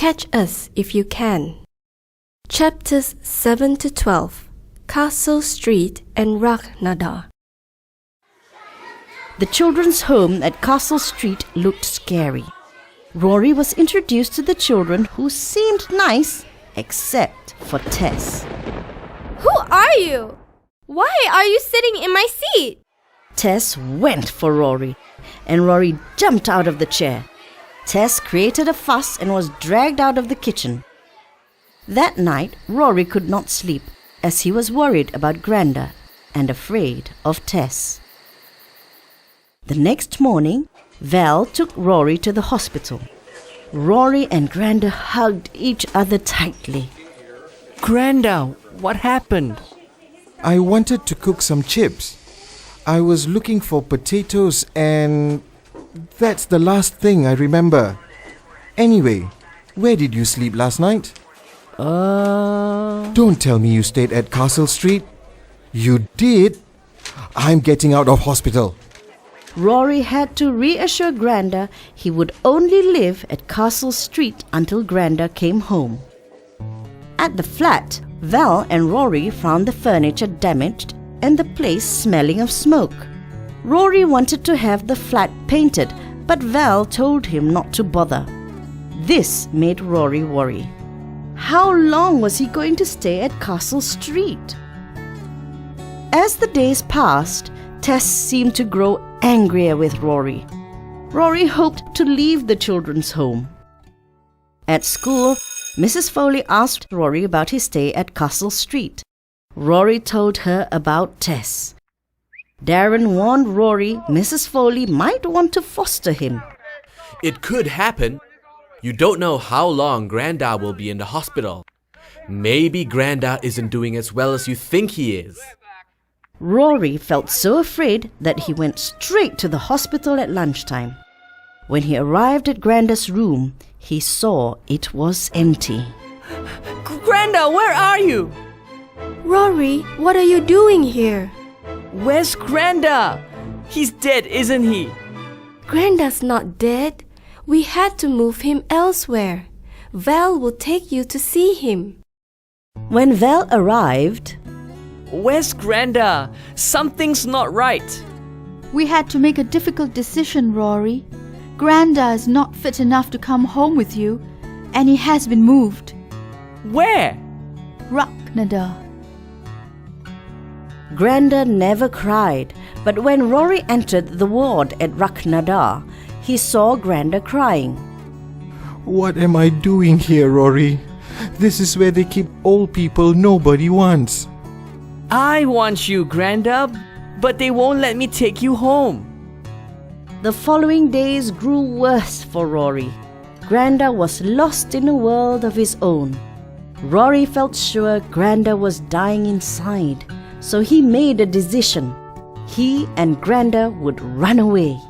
Catch us if you can. Chapters 7 to 12, Castle Street and Raghnadar. The children's home at Castle Street looked scary. Rory was introduced to the children who seemed nice, except for Tess. Who are you? Why are you sitting in my seat? Tess went for Rory, and Rory jumped out of the chair. Tess created a fuss and was dragged out of the kitchen. That night, Rory could not sleep as he was worried about Granda and afraid of Tess. The next morning, Val took Rory to the hospital. Rory and Granda hugged each other tightly. Granda, what happened? I wanted to cook some chips. I was looking for potatoes and that's the last thing I remember. Anyway, where did you sleep last night? Don't tell me you stayed at Castle Street. You did? I'm getting out of hospital. Rory had to reassure Granda he would only live at Castle Street until Granda came home. At the flat, Val and Rory found the furniture damaged and the place smelling of smoke. Rory wanted to have the flat painted, but Val told him not to bother. This made Rory worry. How long was he going to stay at Castle Street? As the days passed, Tess seemed to grow angrier with Rory. Rory hoped to leave the children's home. At school, Mrs. Foley asked Rory about his stay at Castle Street. Rory told her about Tess. Darren warned Rory Mrs. Foley might want to foster him. It could happen. You don't know how long Granda will be in the hospital. Maybe Granda isn't doing as well as you think he is. Rory felt so afraid that he went straight to the hospital at lunchtime. When he arrived at Granda's room, he saw it was empty. Granda, where are you? Rory, what are you doing here? Where's Granda? He's dead, isn't he? Granda's not dead. We had to move him elsewhere. Val will take you to see him. When Val arrived, Where's Granda? Something's not right. We had to make a difficult decision, Rory. Granda is not fit enough to come home with you, and he has been moved. Where? Raghnadar. Granda never cried, but when Rory entered the ward at Raghnadar, he saw Granda crying. What am I doing here, Rory? This is where they keep old people nobody wants. I want you, Granda, but they won't let me take you home. The following days grew worse for Rory. Granda was lost in a world of his own. Rory felt sure Granda was dying inside, so he made a decision. He and Granda would run away.